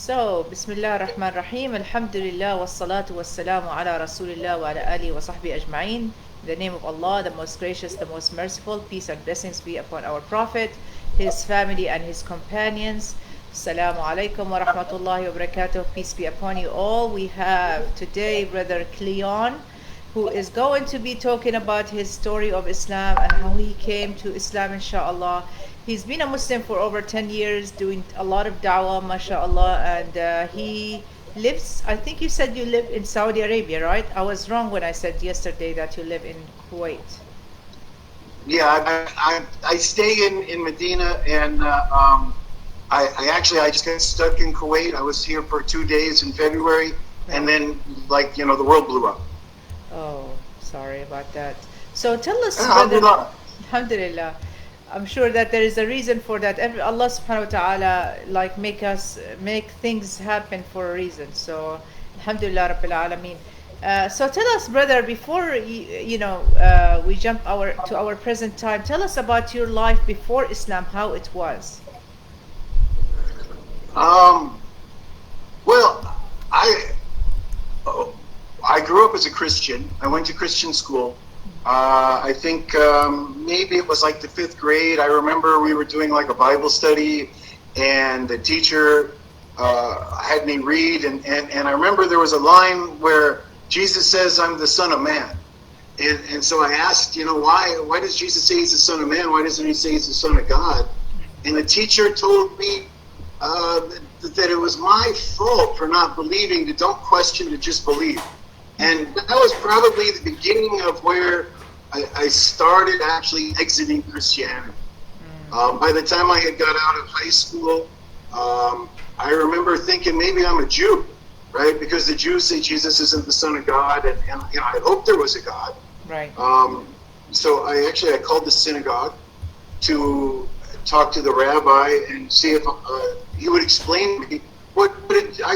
So, Bismillah ar-Rahman ar-Rahim, Alhamdulillah, wassalatu wassalamu ala Rasulillah wa ala alihi wa sahbihi ajma'in. In the name of Allah, the most gracious, the most merciful, peace and blessings be upon our Prophet, his family and his companions. Assalamu alaikum wa rahmatullahi wa barakatuh. Peace be upon you all. We have today Brother Cleon, who is going to be talking about his story of Islam and how he came to Islam, inshallah. He's been a Muslim for over 10 years, doing a lot of da'wah, mashallah, and he lives, I think you said you live in Saudi Arabia, right? I was wrong when I said yesterday that you live in Kuwait. Yeah, I stay in Medina, and I just got stuck in Kuwait. I was here for 2 days in February, and then, the world blew up. Oh, sorry about that. So tell us, brother, alhamdulillah. I'm sure that there is a reason for that. Allah subhanahu wa ta'ala make things happen for a reason. So alhamdulillah rabbil alameen. So tell us, brother, before we jump to our present time, tell us about your life before Islam, how it was. Well, I grew up as a Christian. I went to Christian school. I think maybe it was like the 5th grade. I remember we were doing like a Bible study, and the teacher had me read, and I remember there was a line where Jesus says, "I'm the Son of Man." And so I asked, why does Jesus say he's the Son of Man? Why doesn't he say he's the Son of God? And the teacher told me that it was my fault for not believing, to don't question, to just believe. And that was probably the beginning of where I started actually exiting Christianity. By the time I had got out of high school, I remember thinking maybe I'm a Jew, right? Because the Jews say Jesus isn't the Son of God, and I hoped there was a God. Right. So I called the synagogue to talk to the rabbi and see if he would explain to me I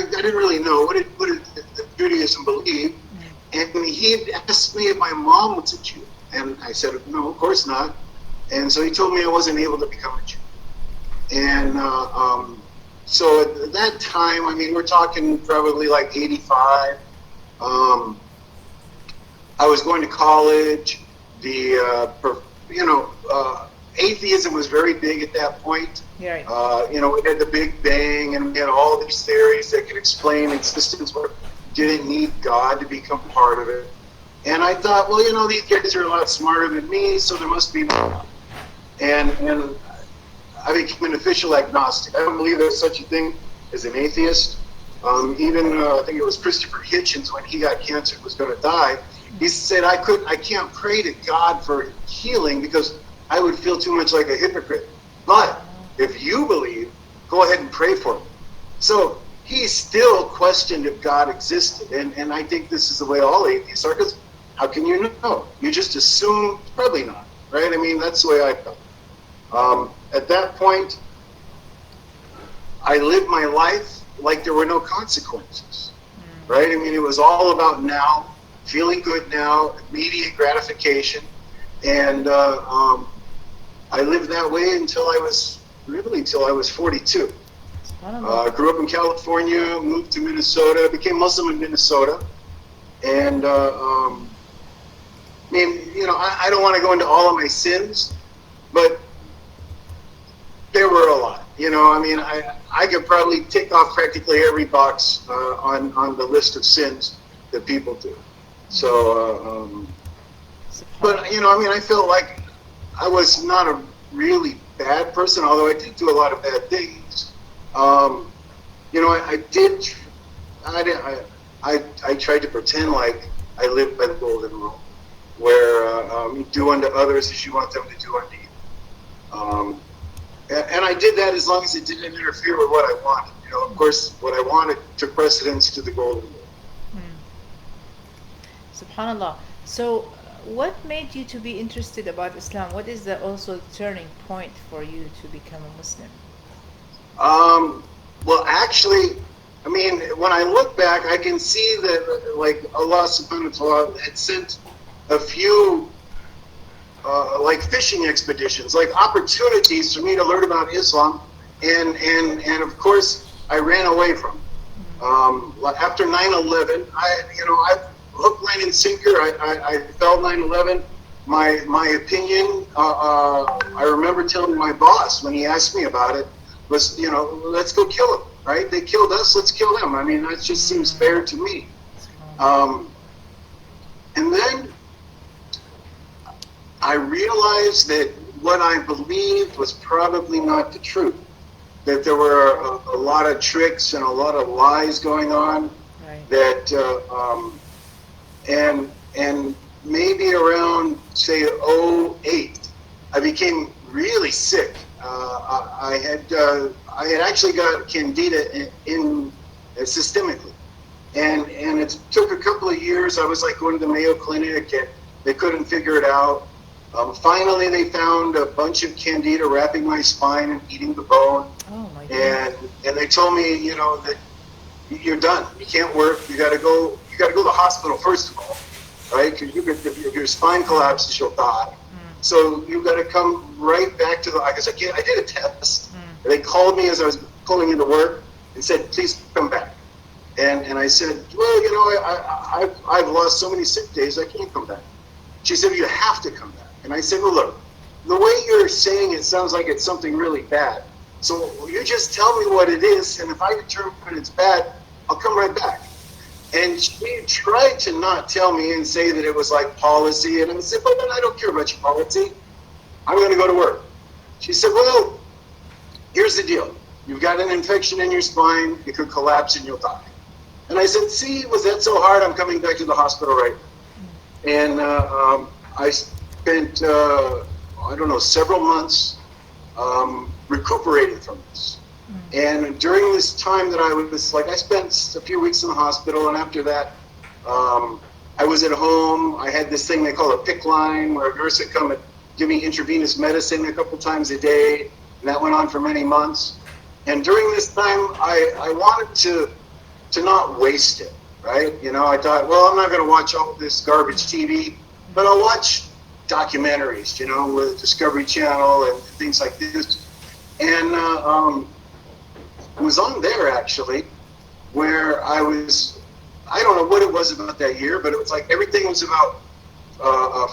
didn't really know what did Judaism believe. And he had asked me if my mom was a Jew. And I said, no, of course not. And so he told me I wasn't able to become a Jew. And so at that time, we're talking probably like 85. I was going to college. Atheism was very big at that point. Right. We had the Big Bang, and we had all these theories that could explain existence, but didn't need God to become part of it. And I thought, well, these guys are a lot smarter than me, so there must be more. And I became an official agnostic. I don't believe there's such a thing as an atheist. I think it was Christopher Hitchens, when he got cancer and was going to die, he said, I can't pray to God for healing because I would feel too much like a hypocrite. But if you believe, go ahead and pray for me. So he still questioned if God existed. And I think this is the way all atheists are, because how can you know? You just assume probably not, right? That's the way I felt. At that point, I lived my life like there were no consequences, right? It was all about now, feeling good now, immediate gratification. And I lived that way until I was 42. Grew up in California, moved to Minnesota, became Muslim in Minnesota. And, I don't want to go into all of my sins, but there were a lot. I could probably tick off practically every box on the list of sins that people do. So, but, I felt like I was not a really bad person, although I did do a lot of bad things. I tried to pretend like I lived by the golden rule, where you do unto others as you want them to do unto you. And I did that as long as it didn't interfere with what I wanted. Of course, what I wanted took precedence to the golden rule. Subhanallah. So, what made you to be interested about Islam? What is the also turning point for you to become a Muslim? Well, actually, when I look back, I can see that, Allah subhanahu wa ta'ala had sent a few, fishing expeditions, opportunities for me to learn about Islam. And of course, I ran away from. After 9/11, I hook, line, and sinker. I felt 9/11. My opinion. I remember telling my boss when he asked me about it was, let's go kill them. Right? They killed us. Let's kill them. I mean, that just seems fair to me. And then I realized that what I believed was probably not the truth. That there were a lot of tricks and a lot of lies going on. Right. That and maybe around say 2008, I became really sick. I had actually got candida in systemically, and it took a couple of years. I was like going to the Mayo Clinic, and they couldn't figure it out. Finally, they found a bunch of candida wrapping my spine and eating the bone. Oh my goodness. And they told me, that you're done. You can't work. You got to go. You got to go to the hospital first of all, right? Because if your spine collapses, you'll die. So you got to come right back to the. Because I did a test. They called me as I was pulling into work and said, "Please come back." And I said, "Well, I've lost so many sick days. I can't come back." She said, "You have to come back." And I said, "Well, look, the way you're saying it sounds like it's something really bad. So you just tell me what it is, and if I determine it's bad, I'll come right back." And she tried to not tell me and say that it was like policy. And I said, "But I don't care about your policy. I'm going to go to work." She said, "Well, here's the deal. You've got an infection in your spine. It could collapse and you'll die." And I said, "See, was that so hard? I'm coming back to the hospital right now." And I spent, several months recuperating from this. And during this time that I spent a few weeks in the hospital, and after that, I was at home. I had this thing they call a PICC line, where a nurse would come and give me intravenous medicine a couple times a day, and that went on for many months. And during this time, I wanted to not waste it, right? I thought, well, I'm not going to watch all this garbage TV, but I'll watch documentaries, with Discovery Channel and things like this. And it was on there, actually, where I don't know what it was about that year, but it was like everything was about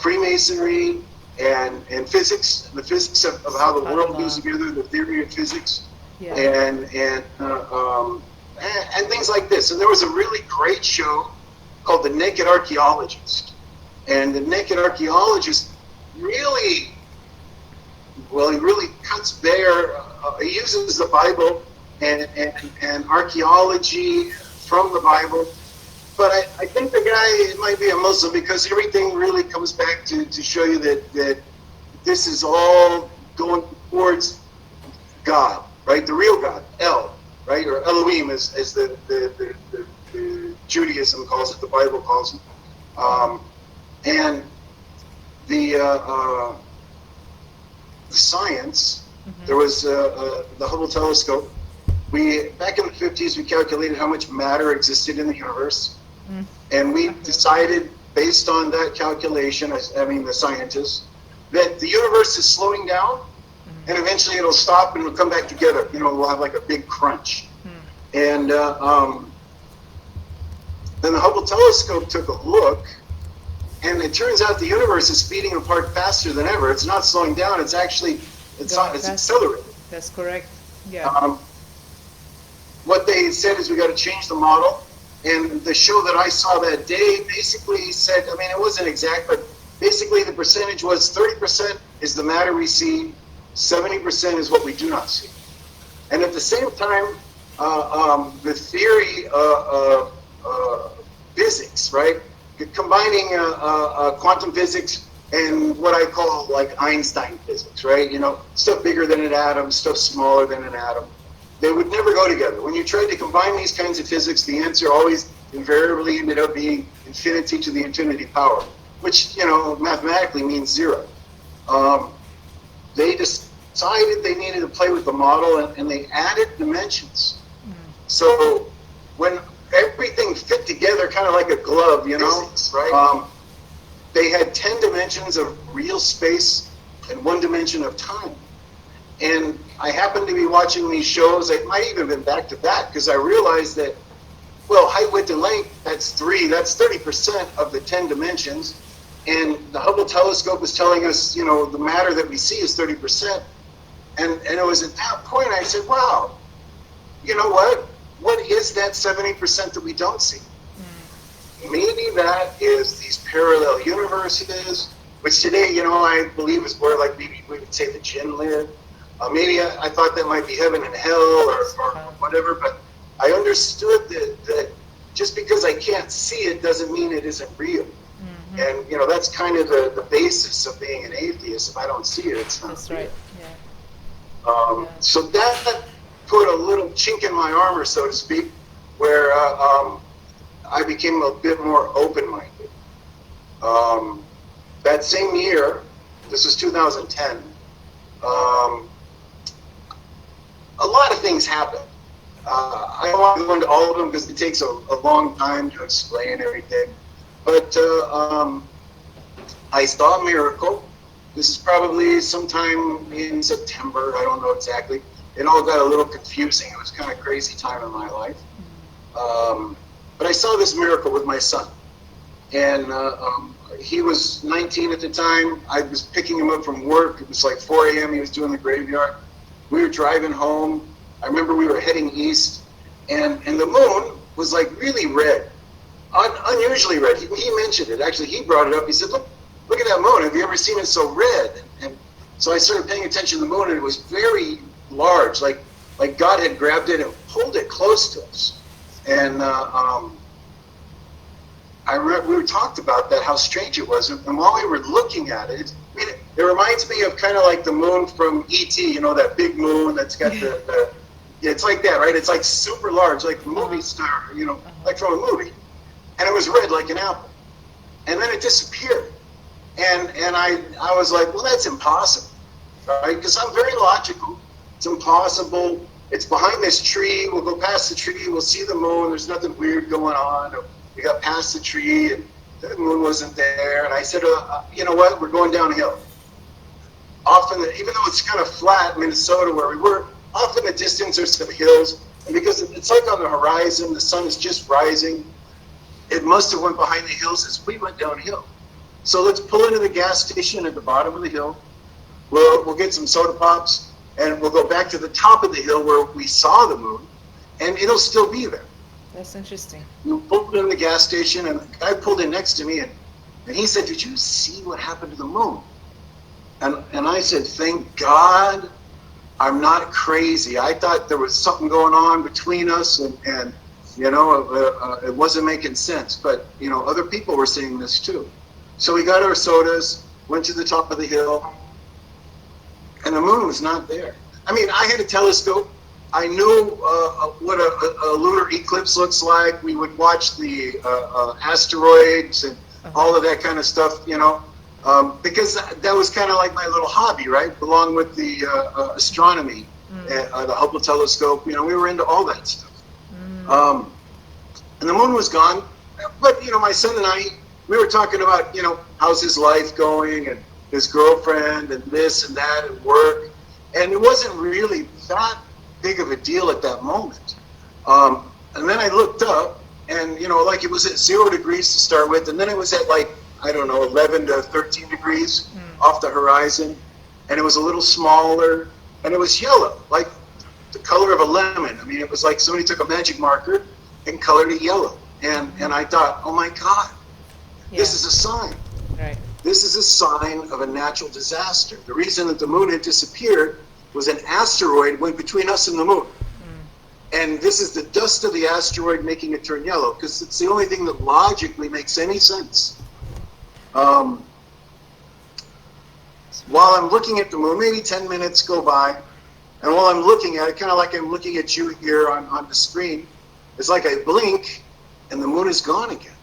Freemasonry and physics, the physics of how the world goes together, the theory of physics, and things like this. And there was a really great show called The Naked Archaeologist. And The Naked Archaeologist really cuts bare, he uses the Bible and archaeology from the Bible. But I think the guy might be a Muslim, because everything really comes back to show you that this is all going towards God, right? The real God, El, right? Or Elohim, as the Judaism calls it, the Bible calls it. And the science, there was the Hubble telescope. Back in the 50s, we calculated how much matter existed in the universe. And we decided, based on that calculation, the scientists, that the universe is slowing down, and eventually it'll stop and it'll come back together. We'll have like a big crunch. And then the Hubble telescope took a look, and it turns out the universe is speeding apart faster than ever. It's not slowing down. It's actually it's accelerating. That's correct. Yeah. What they said is we got to change the model. And the show that I saw that day basically said, it wasn't exact, but basically the percentage was 30% is the matter we see, 70% is what we do not see. And at the same time, the theory of physics, right? Combining quantum physics and what I call like Einstein physics, right? Stuff bigger than an atom, stuff smaller than an atom. They would never go together. When you tried to combine these kinds of physics, the answer always invariably ended up being infinity to the infinity power, which, mathematically means zero. They decided they needed to play with the model, and they added dimensions. So when everything fit together kind of like a glove, physics, right? They had 10 dimensions of real space and 1 dimension of time. And I happened to be watching these shows. It might even have been back to back, because I realized that, well, height, width, and length, that's 30% of the 10 dimensions. And the Hubble telescope is telling us, you know, the matter that we see is 30%. And it was at that point I said, wow, you know what? What is that 70% that we don't see? Maybe that is these parallel universes, which today, you know, I believe is more like maybe we would say the Jinn live. Maybe I thought that might be heaven and hell or whatever, but I understood that just because I can't see it doesn't mean it isn't real. Mm-hmm. And, you know, that's kind of the basis of being an atheist. If I don't see it, it's not That's real. right, yeah. So that put a little chink in my armor, so to speak, where I became a bit more open-minded. That same year, this was 2010, a lot of things happened. I don't want to go into all of them because it takes a long time to explain everything. But I saw a miracle. This is probably sometime in September. I don't know exactly. It all got a little confusing. It was kind of a crazy time in my life. But I saw this miracle with my son. And he was 19 at the time. I was picking him up from work. It was like 4 a.m. He was doing the graveyard. We were driving home. I remember we were heading east. And the moon was like really red. Unusually red. He mentioned it. Actually, he brought it up. He said, look at that moon. Have you ever seen it so red? And so I started paying attention to the moon, and it was very large, like God had grabbed it and pulled it close to us. And we talked about that, how strange it was. And while we were looking at it, it reminds me of kind of like the moon from E.T., you know, that big moon that's got the yeah, it's like that, right? It's like super large, like a movie star, you know, like from a movie. And it was red like an apple. And then it disappeared. And I was like, well, that's impossible, right? Because I'm very logical. It's impossible. It's behind this tree. We'll go past the tree. We'll see the moon. There's nothing weird going on. We got past the tree, and the moon wasn't there. And I said, you know what? We're going downhill. Even though it's kind of flat, Minnesota, where we were, off in the distance there's some hills. And because it's like on the horizon, the sun is just rising. It must have went behind the hills as we went downhill. So let's pull into the gas station at the bottom of the hill. We'll get some soda pops, and we'll go back to the top of the hill where we saw the moon, and it'll still be there. That's interesting. We pulled in the gas station, and the guy pulled in next to me, and he said, did you see what happened to the moon? And I said, thank God I'm not crazy. I thought there was something going on between us, and you know, it wasn't making sense. But, you know, other people were seeing this too. So we got our sodas, went to the top of the hill, and the moon was not there. I mean, I had a telescope. I knew what a lunar eclipse looks like. We would watch the asteroids and all of that kind of stuff, you know, because that was kind of like my little hobby, right? Along with the astronomy, the Hubble telescope, you know, we were into all that stuff. And the moon was gone. But, you know, my son and I, we were talking about, you know, how's his life going and his girlfriend and this and that and work. And it wasn't really that big of a deal at that moment. And then I looked up and, you know, like it was at 0 degrees to start with. And then it was at like, I don't know, 11 to 13 degrees off the horizon. And it was a little smaller and it was yellow, like the color of a lemon. I mean, it was like somebody took a magic marker and colored it yellow. And I thought, oh my God, this is a sign. Right. This is a sign of a natural disaster. The reason that the moon had disappeared was an asteroid went between us and the moon. And this is the dust of the asteroid making it turn yellow, because it's the only thing that logically makes any sense. While I'm looking at the moon, maybe 10 minutes go by, and while I'm looking at it, kind of like I'm looking at you here on the screen, it's like I blink, and the moon is gone again.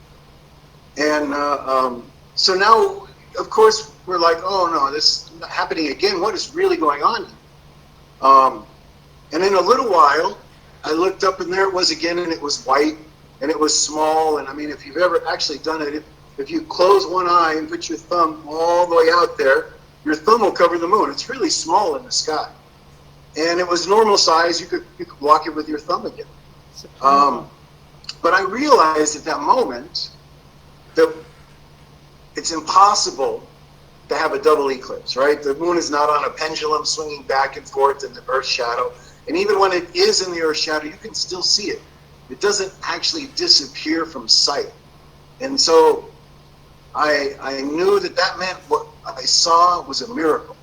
And so now, of course, we're like, oh no, this is happening again. What is really going on here? And in a little while, I looked up and there it was again, and it was white, and it was small. And I mean, if you've ever actually done it, if you close one eye and put your thumb all the way out there, your thumb will cover the moon. It's really small in the sky. and it was normal size. You could block it with your thumb again. But I realized at that moment that it's impossible to have a double eclipse, right? The moon is not on a pendulum swinging back and forth in the Earth's shadow. And even when it is in the Earth's shadow, you can still see it. It doesn't actually disappear from sight. And so I knew that that meant what I saw was a miracle,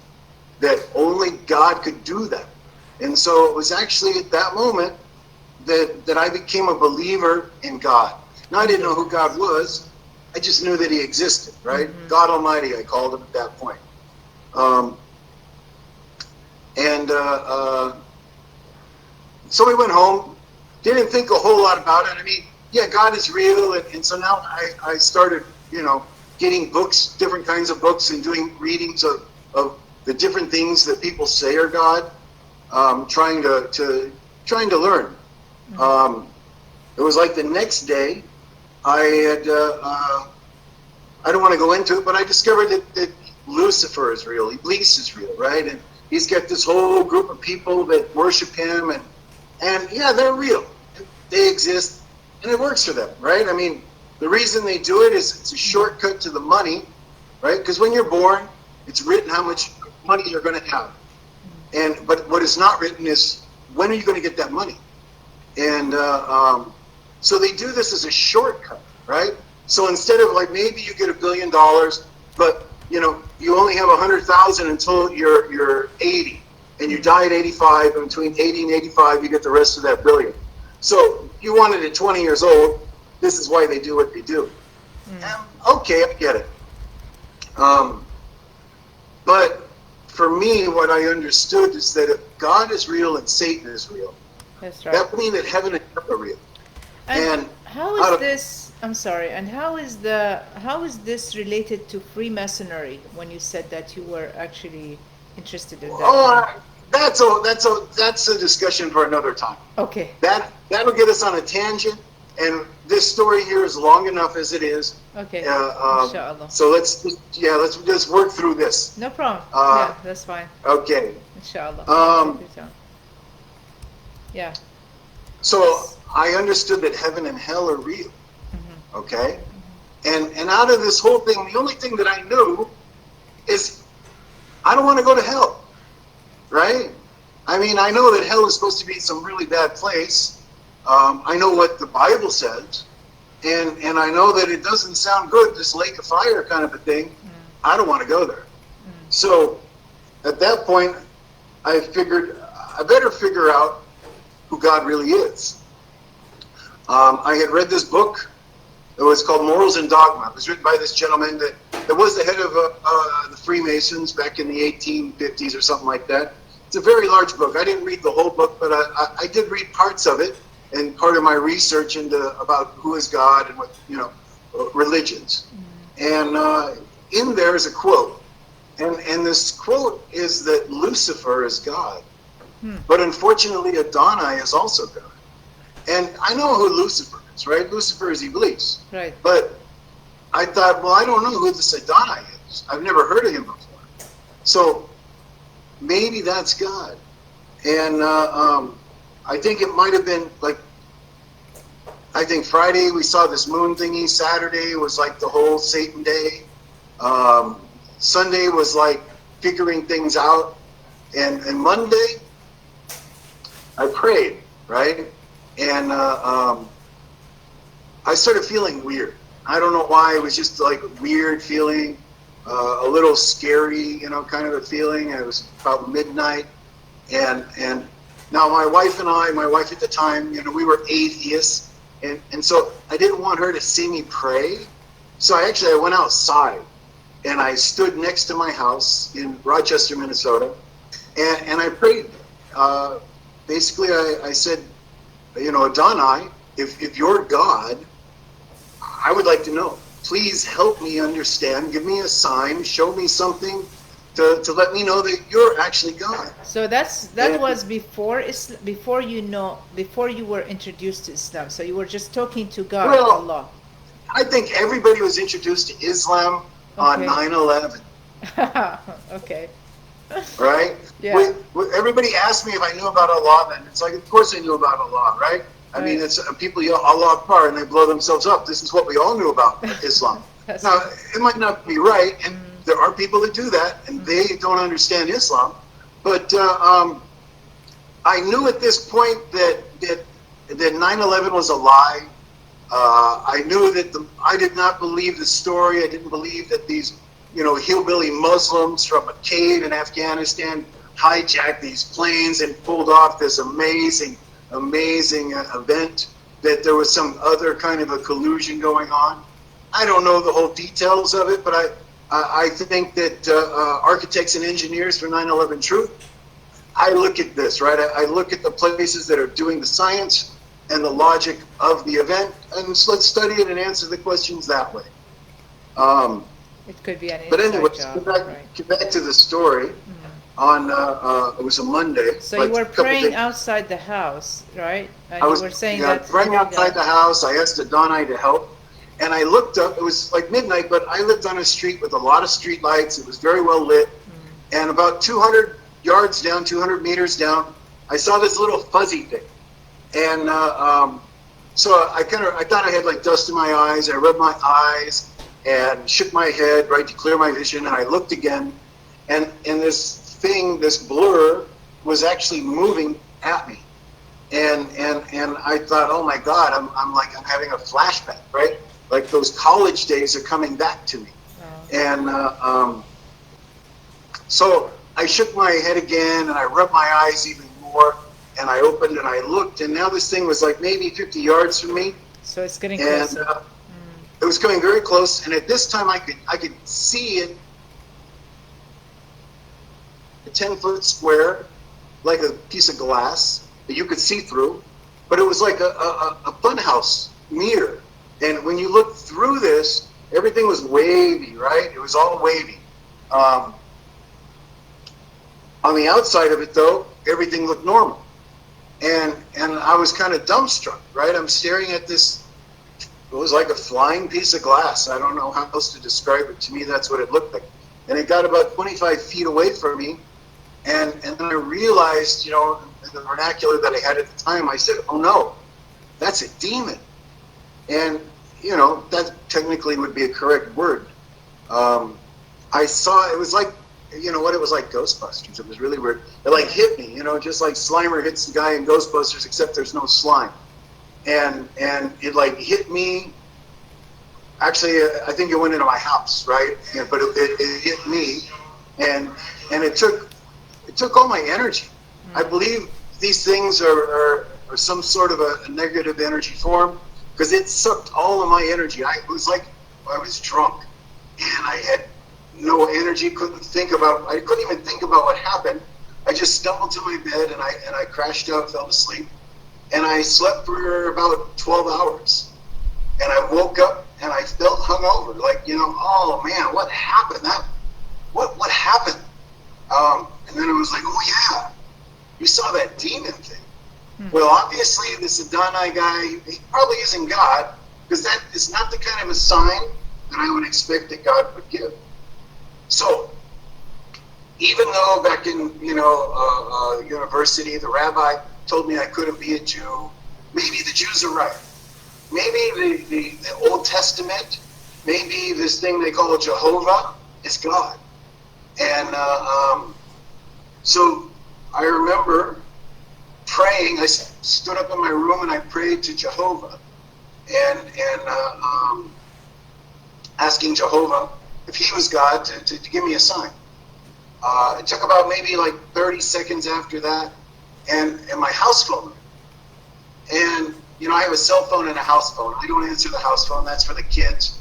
that only God could do that. And so it was actually at that moment that I became a believer in God. Now, I didn't know who God was. I just knew that he existed, right? Mm-hmm. God Almighty, I called him at that point. So we went home, didn't think a whole lot about it. I mean, yeah, God is real. And so now I started, getting books, different kinds of books, and doing readings of the different things that people say are God, trying to learn. Mm-hmm. It was like the next day, I had, I don't want to go into it, but I discovered that Lucifer is real, Iblis is real, right? And he's got this whole group of people that worship him, and yeah, they're real. They exist, and it works for them, right? I mean, the reason they do it is it's a shortcut to the money, right? Because when you're born, it's written how much money you're going to have. But what is not written is, when are you going to get that money? And so they do this as a shortcut, right? So instead of like, maybe you get $1 billion, but you only have 100,000 until you're 80, and you die at 85, and between 80 and 85, you get the rest of that billion. So you want it at 20 years old. This is why they do what they do. Okay, I get it. But for me, what I understood is that if God is real and Satan is real, that's right, that would mean that heaven and hell are real. And how is this? I'm sorry. And how is this related to Freemasonry? When you said that you were actually interested in that. That's a discussion for another time. Okay. That'll get us on a tangent, and this story here is long enough as it is. Okay. Inshallah. So let's just work through this. No problem. Yeah, that's fine. Okay. Inshallah. Yeah. So I understood that heaven and hell are real. Mm-hmm. Okay. Mm-hmm. And out of this whole thing, the only thing that I knew is I don't want to go to hell. Right? I mean, I know that hell is supposed to be some really bad place. I know what the Bible says. And I know that it doesn't sound good, this lake of fire kind of a thing. Mm. I don't want to go there. Mm. So at that point, I figured I better figure out who God really is. I had read this book. It was called Morals and Dogma. It was written by this gentleman that was the head of the Freemasons back in the 1850s or something like that. It's a very large book. I didn't read the whole book, but I did read parts of it, and part of my research about who is God and what religions. Mm-hmm. And in there is a quote, and this quote is that Lucifer is God, but unfortunately Adonai is also God. And I know who Lucifer is, right? Lucifer is Iblis, right? But I thought, well, I don't know who this Adonai is. I've never heard of him before. So maybe that's God. And I think it might have been like, I think Friday we saw this moon thingy. Saturday was like the whole Satan day. Sunday was like figuring things out. And Monday, I prayed, right? And I started feeling weird. I don't know why. It was just like a weird feeling, a little scary, kind of a feeling. It was about midnight, and now my wife at the time, we were atheists, and so I didn't want her to see me pray. So I went outside, and I stood next to my house in Rochester, Minnesota, and I prayed. Basically, I said, Adonai, if you're God, I would like to know. Please help me understand. Give me a sign. Show me something to let me know that you're actually God. So that was before you were introduced to Islam. So you were just talking to God, Allah. I think everybody was introduced to Islam on 9/11. Okay. right? Yeah. Everybody asked me if I knew about Allah, and it's like, of course I knew about Allah, right? I mean, it's people yell Allah Akbar and they blow themselves up. This is what we all knew about Islam. Now, it might not be right, and there are people that do that, and they don't understand Islam. But I knew at this point that 9/11 was a lie. I knew that I did not believe the story. I didn't believe that these, hillbilly Muslims from a cave in Afghanistan hijacked these planes and pulled off this amazing event, that there was some other kind of a collusion going on. I don't know the whole details of it, but I think that architects and engineers for 9/11 Truth, I look at this, right? I look at the places that are doing the science and the logic of the event, and let's study it and answer the questions that way. It could be an but anyway, job, get back to the story. On it was a Monday. So you were praying outside the house, right? And I was you were saying praying outside the house. I asked Adonai to help, and I looked up. It was like midnight, but I lived on a street with a lot of street lights. It was very well lit, and about 200 yards down, 200 meters down, I saw this little fuzzy thing, and so I thought I had like dust in my eyes. I rubbed my eyes and shook my head, right, to clear my vision, and I looked again, and this thing, this blur, was actually moving at me, and I thought, oh my God, I'm having a flashback, right? Like those college days are coming back to me, and so I shook my head again, and I rubbed my eyes even more, and I opened and I looked, and now this thing was like maybe 50 yards from me. So it's getting closer. It was coming very close, and at this time I could see it. A 10-foot square, like a piece of glass that you could see through, but it was like a funhouse mirror. And when you look through this, everything was wavy, right? It was all wavy. On the outside of it, though, everything looked normal. And I was kind of dumbstruck, right? I'm staring at this. It was like a flying piece of glass. I don't know how else to describe it. To me, that's what it looked like. And it got about 25 feet away from me. And then I realized, in the vernacular that I had at the time, I said, oh no, that's a demon. And, that technically would be a correct word. I saw, it was like, it was like Ghostbusters. It was really weird. It like hit me, just like Slimer hits the guy in Ghostbusters, except there's no slime. And it like hit me. Actually, I think it went into my house, right? Yeah, but it hit me, and it took all my energy. I believe these things are some sort of a negative energy form, because it sucked all of my energy. It was like I was drunk, and I had no energy. I couldn't even think about what happened. I just stumbled to my bed, and I crashed out, fell asleep. And I slept for about 12 hours. And I woke up and I felt hungover. Like, oh man, what happened? What happened? And then it was like, oh yeah, you saw that demon thing. Well, obviously this Adonai guy, he probably isn't God, because that is not the kind of a sign that I would expect that God would give. So, even though back in, university, the rabbi told me I couldn't be a Jew, maybe the Jews are right. Maybe the Old Testament, maybe this thing they call Jehovah is God. And so I remember praying. I stood up in my room and I prayed to Jehovah, and asking Jehovah if he was God to give me a sign. It took about maybe like 30 seconds after that, and my house phone. And I have a cell phone and a house phone. I don't answer the house phone. That's for the kids.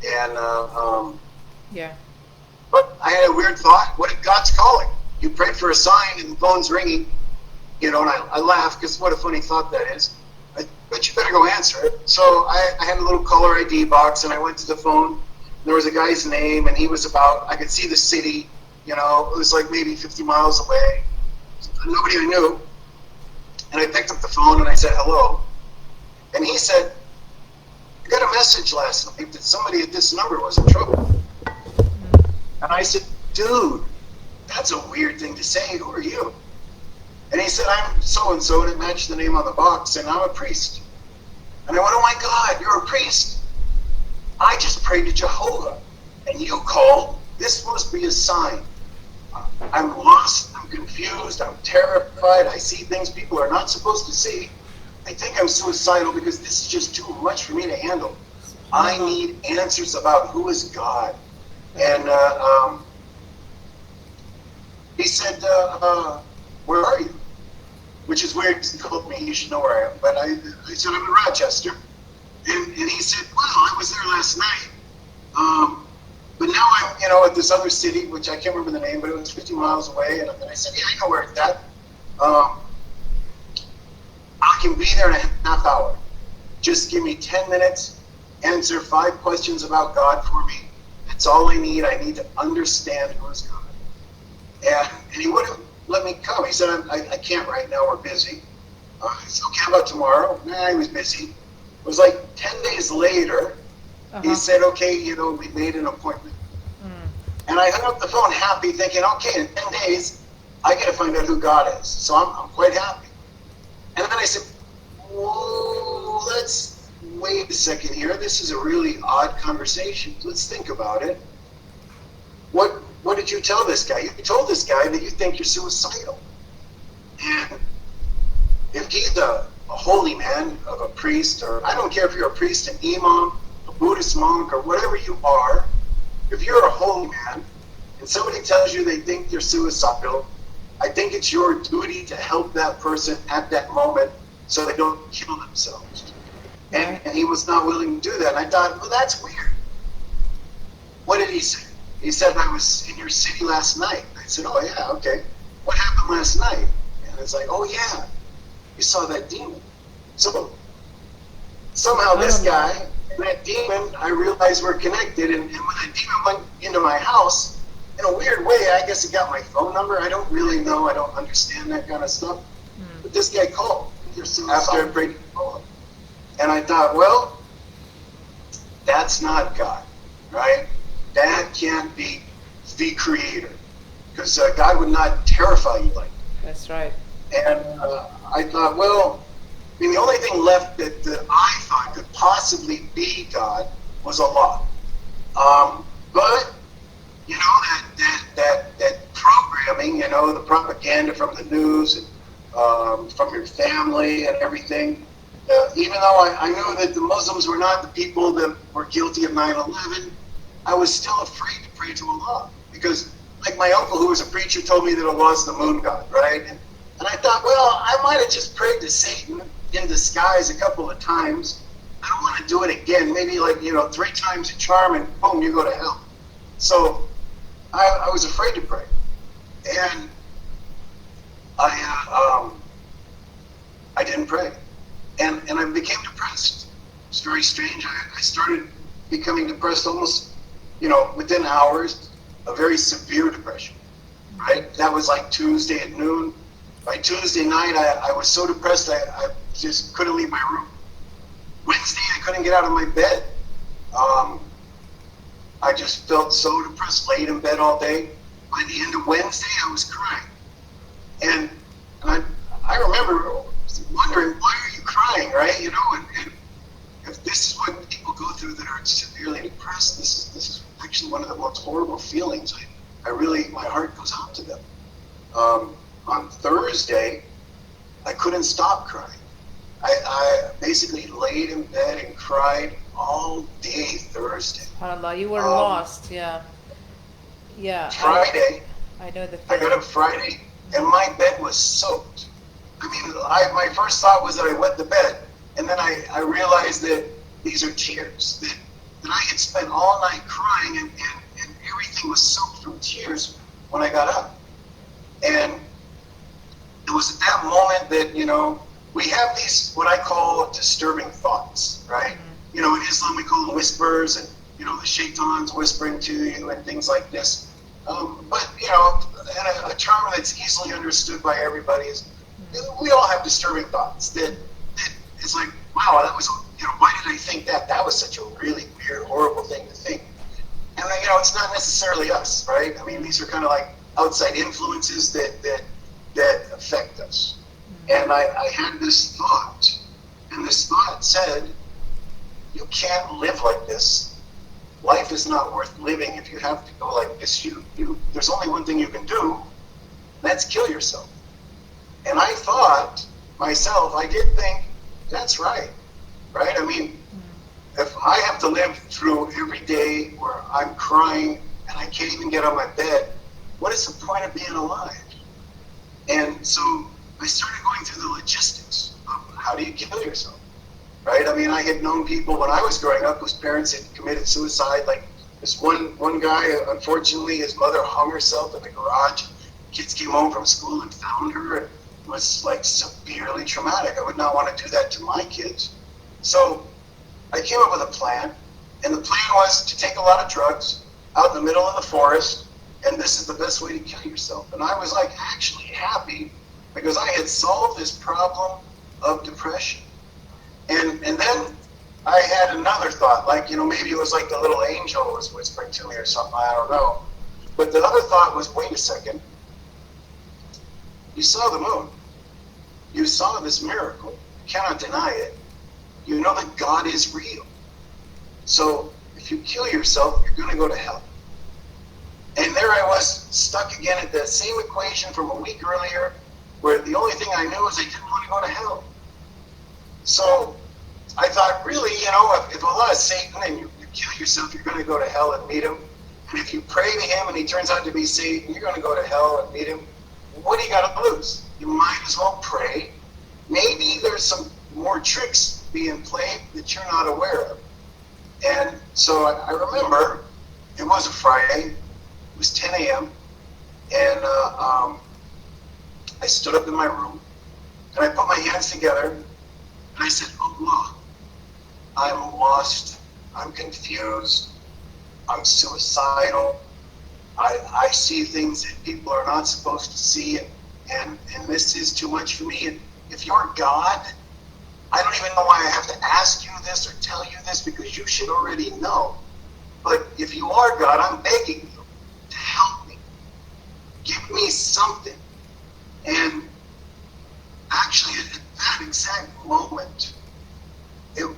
And yeah. But I had a weird thought. What if God's calling? You prayed for a sign and the phone's ringing. And I laugh, because what a funny thought that is. But you better go answer it. So I had a little caller ID box, and I went to the phone. There was a guy's name, and he was I could see the city. It was like maybe 50 miles away. Nobody I knew. And I picked up the phone and I said, hello. And he said, I got a message last night that somebody at this number was in trouble. And I said, dude, that's a weird thing to say. Who are you? And he said, I'm so-and-so, and it matched the name on the box, and I'm a priest. And I went, oh my God, you're a priest. I just prayed to Jehovah, and you called. This must be a sign. I'm lost, I'm confused, I'm terrified. I see things people are not supposed to see. I think I'm suicidal because this is just too much for me to handle. I need answers about who is God. And he said, where are you? Which is weird because he told me you should know where I am. But I said, I'm in Rochester. And he said, well, I was there last night. But now I'm, at this other city, which I can't remember the name, but it was 50 miles away. And I said, yeah, I know where it's at. I can be there in a half hour. Just give me 10 minutes, answer 5 questions about God for me. That's all I need. I need to understand who is God. And he wouldn't let me come. He said, I can't right now. We're busy. I said, okay, how about tomorrow? Nah, he was busy. It was like 10 days later, he said, okay, we made an appointment. And I hung up the phone happy, thinking, okay, in 10 days, I got to find out who God is. So I'm quite happy. And then I said, whoa, let's wait a second here. This is a really odd conversation. Let's think about it. What did you tell this guy? You told this guy that you think you're suicidal. And if he's a holy man, a priest, or I don't care if you're a priest, an imam, a Buddhist monk, or whatever you are, if you're a holy man and somebody tells you they think you're suicidal, I think it's your duty to help that person at that moment so they don't kill themselves. And he was not willing to do that. And I thought, well, that's weird. What did he say? He said, I was in your city last night. I said, oh, yeah, okay. What happened last night? And it's like, oh, yeah, you saw that demon. So somehow this guy and that demon, I realized we're connected. And when that demon went into my house, in a weird way, I guess he got my phone number. I don't really know. I don't understand that kind of stuff. But this guy called after I prayed to call him. And I thought, well, that's not God, right? That can't be the creator. Because God would not terrify you like that. That's right. And I thought, well, the only thing left that I thought could possibly be God was Allah. But that programming, the propaganda from the news and from your family and everything, even though I knew that the Muslims were not the people that were guilty of 9/11, I was still afraid to pray to Allah. Because, like my uncle who was a preacher told me that Allah is the moon god, right? And I thought, well, I might have just prayed to Satan in disguise a couple of times. I don't want to do it again. Maybe 3 times a charm and boom, you go to hell. So I was afraid to pray. And I didn't pray. And I became depressed. It's very strange. I started becoming depressed almost, within hours, a very severe depression, right? That was like Tuesday at noon. By Tuesday night, I was so depressed, I just couldn't leave my room. Wednesday, I couldn't get out of my bed. I just felt so depressed, laid in bed all day. By the end of Wednesday, I was crying. And I remember wondering, why are you crying, right? And if this is what people go through that are severely depressed, this is actually one of the most horrible feelings. I really, my heart goes out to them. On Thursday, I couldn't stop crying. I basically laid in bed and cried all day Thursday. SubhanAllah, you were lost, yeah. Friday, I know the feeling. I got up Friday, and my bed was soaked. My first thought was that I wet the bed, and then I realized that these are tears, that I had spent all night crying, and everything was soaked from tears when I got up. And it was at that moment that, we have these, what I call disturbing thoughts, right? In Islam we call them whispers, and, the shaitan's whispering to you and things like this. But, and a term that's easily understood by everybody is, we all have disturbing thoughts that it's like, wow, that was, why did I think that? That was such a really weird, horrible thing to think. And, it's not necessarily us, right? These are kind of like outside influences that affect us. And I had this thought, and this thought said, you can't live like this. Life is not worth living if you have to go like this. There's only one thing you can do, that's kill yourself. And I thought myself, I did think, that's right? I mean, if I have to live through every day where I'm crying and I can't even get out of my bed, what is the point of being alive? And so I started going through the logistics of how do you kill yourself, right? I mean, I had known people when I was growing up whose parents had committed suicide. Like this one guy, unfortunately, his mother hung herself in the garage. Kids came home from school and found her, and it was like severely traumatic. I would not want to do that to my kids. So I came up with a plan, and the plan was to take a lot of drugs out in the middle of the forest, and this is the best way to kill yourself. And I was like actually happy because I had solved this problem of depression. And then I had another thought, like, maybe it was like the little angel was whispering to me or something, I don't know. But the other thought was, wait a second, you saw the moon. You saw this miracle. You cannot deny it. You know that God is real. So if you kill yourself, you're going to go to hell. And there I was, stuck again at that same equation from a week earlier, where the only thing I knew was I didn't want to go to hell. So I thought, really, if Allah is Satan and you kill yourself, you're going to go to hell and meet him. And if you pray to him and he turns out to be Satan, you're going to go to hell and meet him. What do you got to lose? You might as well pray. Maybe there's some more tricks being played that you're not aware of. And so I remember it was a Friday. It was 10 a.m. And I stood up in my room and I put my hands together and I said, Allah, I'm lost. I'm confused. I'm suicidal. I see things that people are not supposed to see, and this is too much for me. And if you're God, I don't even know why I have to ask you this or tell you this, because you should already know. But if you are God, I'm begging you to help me. Give me something. And actually, at that exact moment, it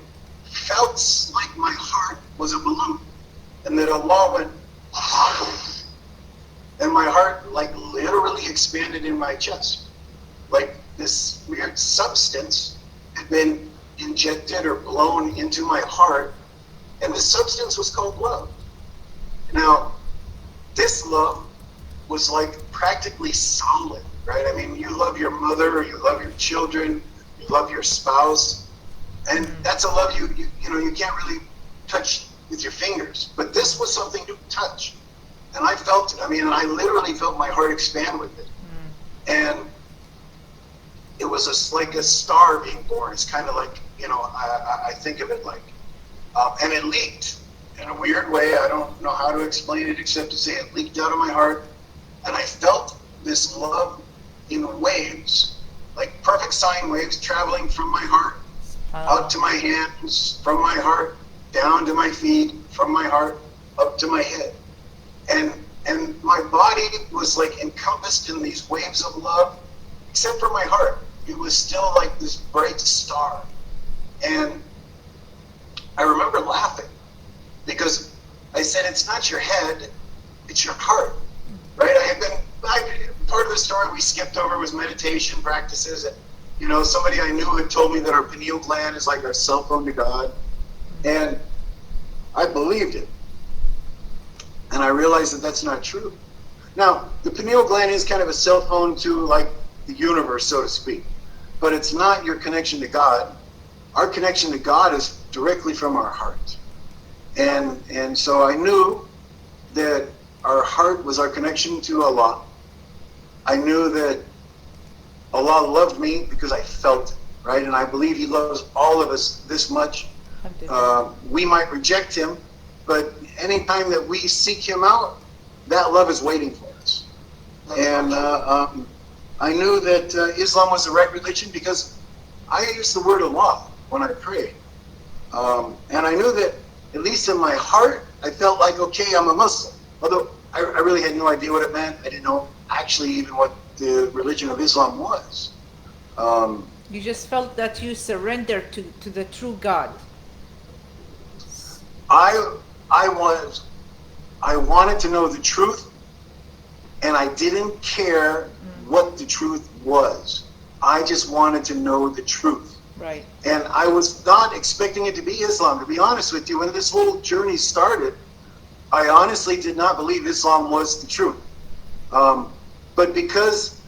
felt like my heart was a balloon, and that Allah went, and my heart like literally expanded in my chest. Like this weird substance had been injected or blown into my heart, and the substance was called love. Now, this love was like practically solid, right? I mean, you love your mother, you love your children, you love your spouse, and that's a love you can't really touch with your fingers. But this was something you could touch. And I felt it. I mean, I literally felt my heart expand with it. And it was like a star being born. It's kind of like, I think of it like, and it leaked in a weird way. I don't know how to explain it except to say it leaked out of my heart. And I felt this love in waves, like perfect sine waves traveling from my heart out to my hands, from my heart down to my feet, from my heart up to my head. And my body was like encompassed in these waves of love, except for my heart. It was still like this bright star. And I remember laughing because I said, it's not your head, it's your heart, right? Part of the story we skipped over was meditation practices. And, somebody I knew had told me that our pineal gland is like our cell phone to God. And I believed it. And I realized that that's not true. Now, the pineal gland is kind of a cell phone to like the universe, so to speak. But it's not your connection to God. Our connection to God is directly from our heart. And so I knew that our heart was our connection to Allah. I knew that Allah loved me because I felt it, right? And I believe He loves all of us this much. We might reject Him, but anytime that we seek Him out, that love is waiting for us. And I knew that Islam was the right religion because I use the word Allah when I pray. And I knew that, at least in my heart, I felt like, okay, I'm a Muslim. Although I really had no idea what it meant. I didn't know actually even what the religion of Islam was. You just felt that you surrendered to the true God. I wanted to know the truth, and I didn't care what the truth was. I just wanted to know the truth. Right. And I was not expecting it to be Islam, to be honest with you. When this whole journey started, I honestly did not believe Islam was the truth. But because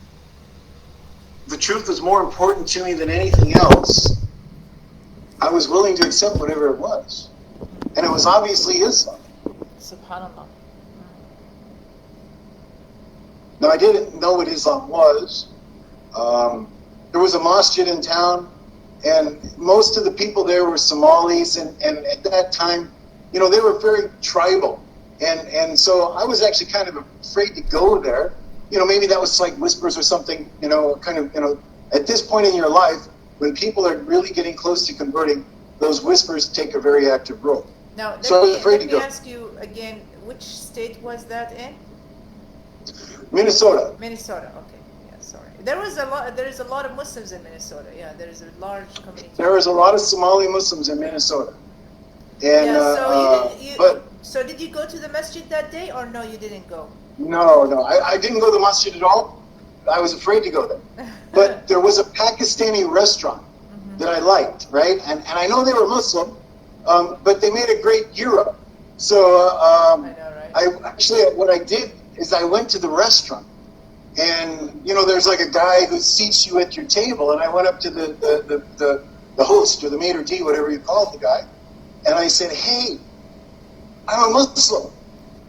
the truth was more important to me than anything else, I was willing to accept whatever it was. And it was obviously Islam. Subhanallah. Now, I didn't know what Islam was. There was a masjid in town, and most of the people there were Somalis, and at that time, you know, they were very tribal. And so I was actually kind of afraid to go there. You know, maybe that was like whispers or something, you know, kind of, you know, at this point in your life, when people are really getting close to converting, those whispers take a very active role. Now, let me ask you again, which state was that in? Minnesota. Minnesota, okay. Yeah, sorry. There is a lot of Muslims in Minnesota. Yeah, there is a large community. There is a lot of Somali Muslims in Minnesota. And, yeah, so did you go to the masjid that day, or no, you didn't go? No, I didn't go to the masjid at all. I was afraid to go there. But there was a Pakistani restaurant that I liked, right? And I know they were Muslim, but they made a great gyro. So I know, right? I actually, what I did is I went to the restaurant, and you know, there's like a guy who seats you at your table, and I went up to the host or the maitre d', whatever you call the guy, and I said, "Hey, I'm a Muslim,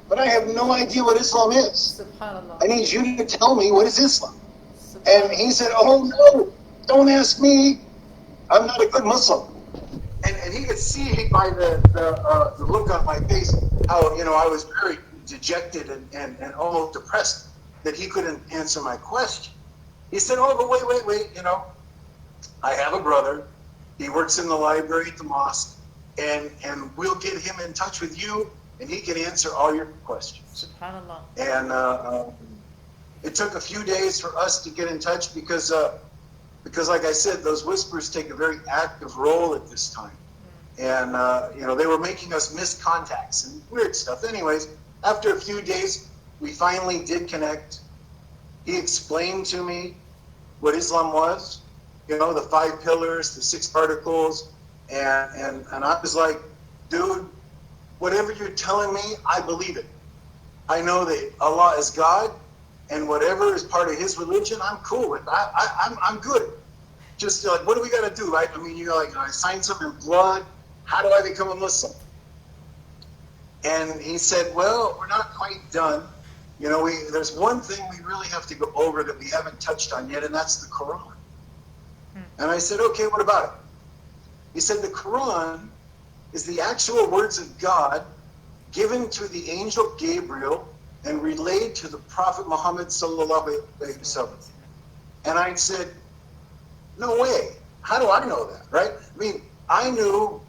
but I have no idea what Islam is. Subhanallah. I need you to tell me what is Islam." And he said, "Oh no, don't ask me. I'm not a good Muslim." And he could see by the look on my face how, you know, I was very dejected and almost depressed that he couldn't answer my question. He said, "Oh, but wait, you know, I have a brother. He works in the library at the mosque, and we'll get him in touch with you, and he can answer all your questions." SubhanAllah. And it took a few days for us to get in touch because like I said, those whispers take a very active role at this time. And, you know, they were making us miss contacts and weird stuff. Anyways, after a few days, we finally did connect. He explained to me what Islam was, you know, the 5 pillars, the 6 particles. And I was like, dude, whatever you're telling me, I believe it. I know that Allah is God, and whatever is part of His religion, I'm cool with. I'm good. Just like, what do we got to do, right? I mean, you're like, I signed something in blood. How do I become a Muslim? And he said, well, we're not quite done. You know, there's one thing we really have to go over that we haven't touched on yet, and that's the Quran. And I said, okay, what about it? He said, the Quran is the actual words of God given to the angel Gabriel and relayed to the Prophet Muhammad sallallahu alaihi wasallam. And I said, no way. How do I know that, right? I mean, I knew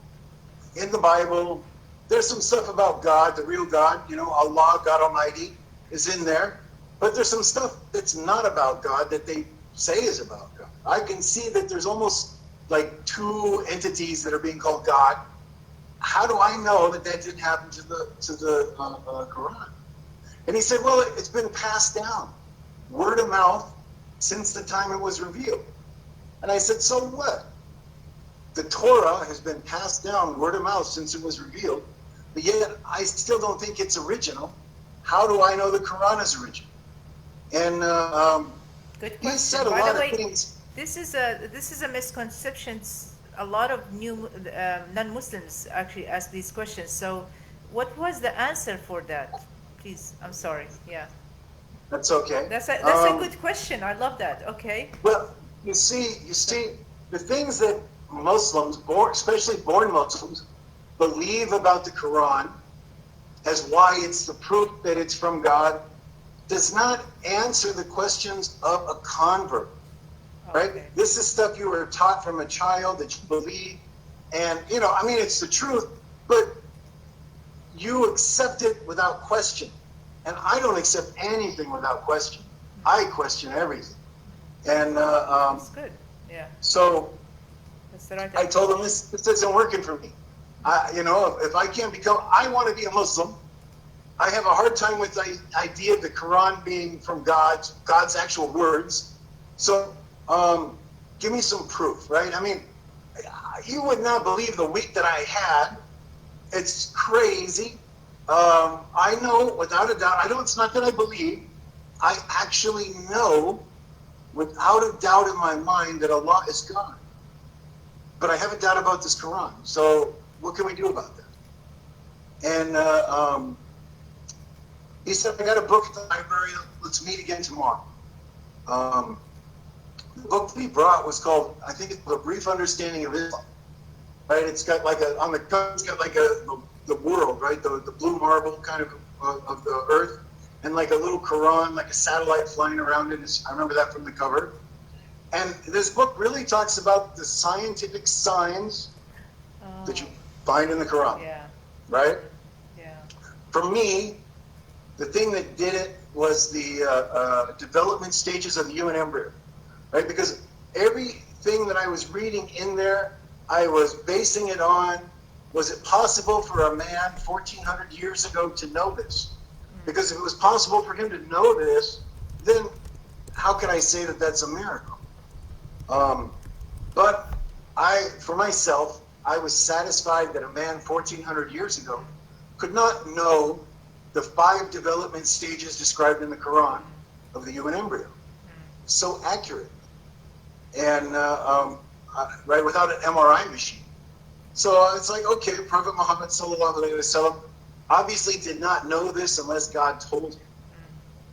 in the Bible, there's some stuff about God, the real God, you know, Allah, God Almighty, is in there. But there's some stuff that's not about God that they say is about God. I can see that there's almost like 2 entities that are being called God. How do I know that didn't happen to the Quran? And he said, well, it's been passed down, word of mouth, since the time it was revealed. And I said, so what? The Torah has been passed down word of mouth since it was revealed, but yet I still don't think it's original. How do I know the Quran is original? And good he said question. a By lot the way, of things. This is a misconception. A lot of new non-Muslims actually ask these questions. So, what was the answer for that? Please, I'm sorry. Yeah. That's okay. That's a good question. I love that. Okay. Well, you see, the things that Muslims, especially born Muslims, believe about the Quran as why it's the proof that it's from God, does not answer the questions of a convert, right? Okay. This is stuff you were taught from a child that you believe, and, you know, I mean, it's the truth, but you accept it without question. And I don't accept anything without question. I question everything. And That's good. Yeah. so That's the right I told him this isn't working for me. If I can't I want to be a Muslim. I have a hard time with the idea of the Quran being from God's actual words. So give me some proof, right? I mean, you would not believe the week that I had. It's crazy. I know without a doubt, it's not that I believe. I actually know without a doubt in my mind that Allah is God. But I have a doubt about this Quran. So what can we do about that? And he said, I got a book at the library. Let's meet again tomorrow. The book that he brought was called, I think it's A Brief Understanding of Islam. Right? It's got like on the cover, it's got like the world, right? The blue marble kind of the earth, and like a little Quran, like a satellite flying around it. I remember that from the cover. And this book really talks about the scientific signs that you find in the Quran. Yeah. Right? Yeah. For me, the thing that did it was the development stages of the human embryo. Right? Because everything that I was reading in there, I was basing it on, was it possible for a man 1,400 years ago to know this? Because if it was possible for him to know this, then how can I say that that's a miracle? But for myself, I was satisfied that a man 1,400 years ago could not know the 5 development stages described in the Quran of the human embryo. So accurate. And right, without an MRI machine. So it's like, okay, Prophet Muhammad sallallahu alaihi wasallam obviously did not know this unless God told him.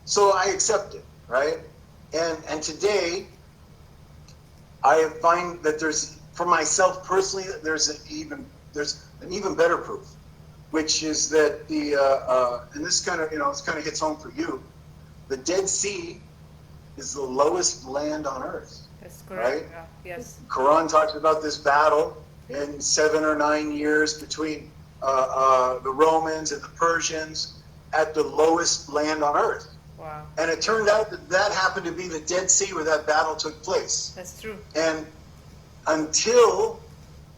So I accept it, right? And today, I find that for myself personally, there's an even better proof, which is that and this kind of hits home for you, the Dead Sea is the lowest land on earth. That's correct. Right? Yeah. Yes. Quran talks about this battle in 7 or 9 years between the Romans and the Persians at the lowest land on earth. Wow. And it turned out that happened to be the Dead Sea where that battle took place. That's true. And until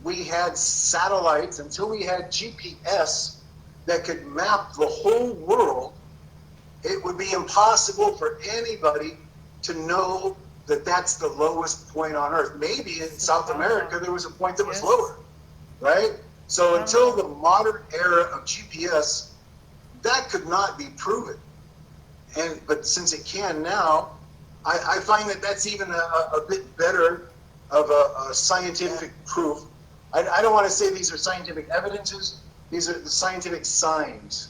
we had satellites, until we had GPS that could map the whole world, it would be impossible for anybody to know that that's the lowest point on earth. Maybe in South America there was a point that was lower, right? So until the modern era of GPS, that could not be proven. But since it can now, I find that that's even a bit better of a scientific proof. I don't want to say these are scientific evidences. These are the scientific signs,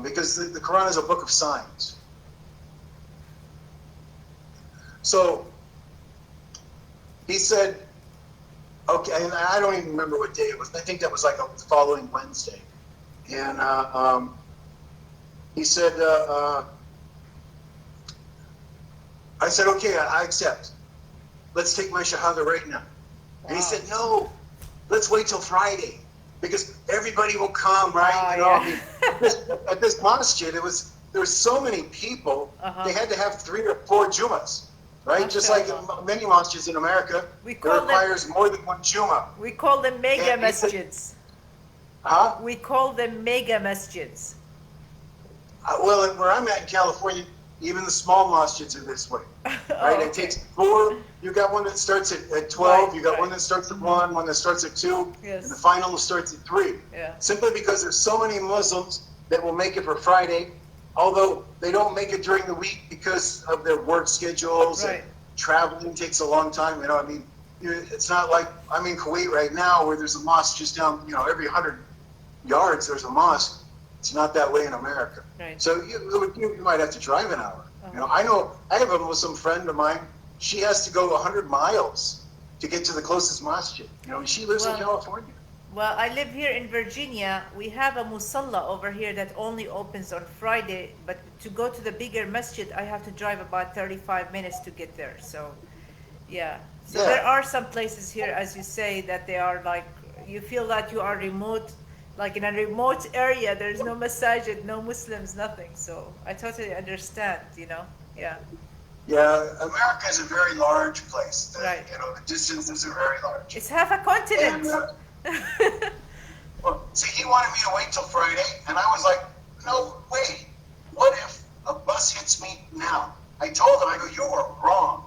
because the Quran is a book of signs. So he said, okay, and I don't even remember what day it was. I think that was like the following Wednesday. And he said, I said, okay, I accept. Let's take my shahada right now. Wow. And he said, no, let's wait till Friday because everybody will come, right? I mean, at this masjid, there were so many people, they had to have 3 or 4 Jummahs. Right, just like many masjids in America, it requires more than 1 Jummah. We call them mega masjids. Huh? We call them mega masjids. Well, where I'm at in California, even the small masjids are this way. Right? Okay. It takes 4. You got one that starts at 12. Right, you got one that starts at 1, one that starts at 2, and the final starts at 3. Yeah. Simply because there's so many Muslims that will make it for Friday, although they don't make it during the week because of their work schedules and traveling takes a long time. I mean, it's not like I'm in Kuwait right now where there's a mosque just down, every 100 yards there's a mosque. It's not that way in America. Right. So you might have to drive an hour. I know I have a Muslim friend of mine. She has to go 100 miles to get to the closest masjid. She lives in California. Well, I live here in Virginia. We have a musalla over here that only opens on Friday, but to go to the bigger masjid, I have to drive about 35 minutes to get there. So, there are some places here, as you say, that they are like, you feel that you are remote like in a remote area, there's no masajid, no Muslims, nothing. So I totally understand, you know. Yeah. Yeah, America is a very large place. Right. You know, the distances are very large. It's half a continent. Well, see, he wanted me to wait till Friday, and I was like, no, wait. What if a bus hits me now? I told him, I go, you are wrong.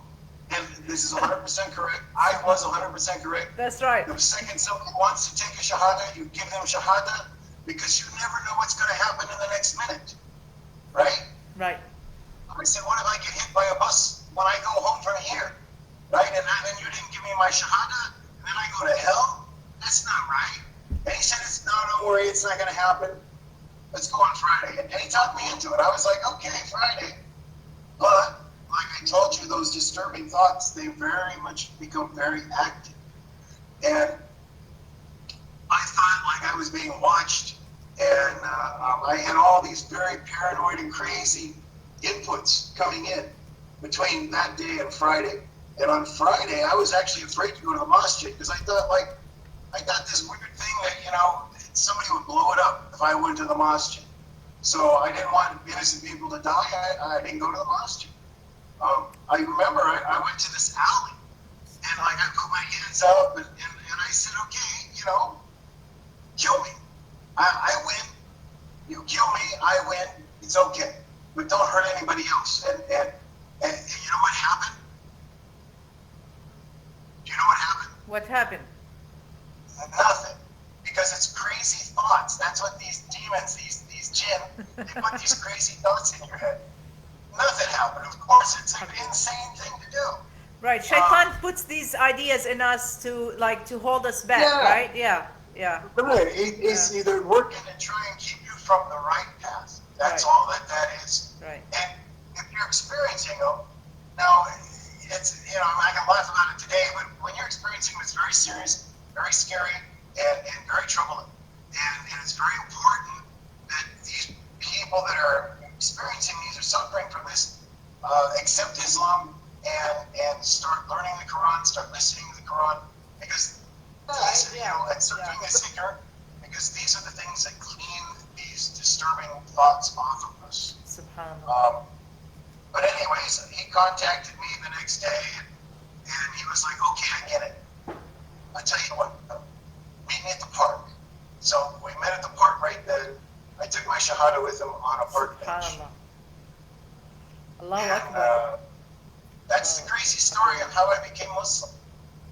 And this is 100% correct. I was 100% correct. That's right. The second somebody wants to take a shahada, you give them shahada, because you never know what's going to happen in the next minute. Right? Right. I said, what if I get hit by a bus when I go home from here? Right? And then you didn't give me my shahada, and then I go to hell? That's not right. And he said, no, don't worry, it's not going to happen. Let's go on Friday. And he talked me into it. I was like, okay, Friday. But, like I told you, those disturbing thoughts, they very much become very active. And I thought like I was being watched. And I had all these very paranoid and crazy inputs coming in between that day and Friday. And on Friday, I was actually afraid to go to the masjid because I thought this weird thing that, you know, somebody would blow it up if I went to the masjid. So I didn't want innocent people to die. I didn't go to the masjid. I remember I went to this alley and like I put my hands up and I said, okay, you know, kill me. I win. You kill me, I win. It's okay. But don't hurt anybody else. And you know what happened? Do you know what happened? What happened? Nothing. Because it's crazy thoughts. That's what these demons, these jinn, they put these crazy thoughts in your head. Nothing happened. Of course, it's an insane thing to do. Right. Shaitan puts these ideas in us to hold us back, right? Yeah. Yeah. Right. It's either working to try and keep you from the right path. That's all that is. Right. And if you're experiencing them, now it's, you know, I can laugh about it today, but when you're experiencing them, it's very serious, very scary, and very troubling. And it's very important that these people that are experiencing these or suffering from this accept Islam and start learning the Quran, start listening to the Quran, because these, you know, and start doing this ignorant, because these are the things that clean these disturbing thoughts off of us. SubhanAllah. But anyways, he contacted me the next day, and he was like, okay, I get it. I tell you what, meet me at the park. So we met at the park right then. I took my shahada with him on a park bench. Allahu Akbar. That's the crazy story of how I became Muslim.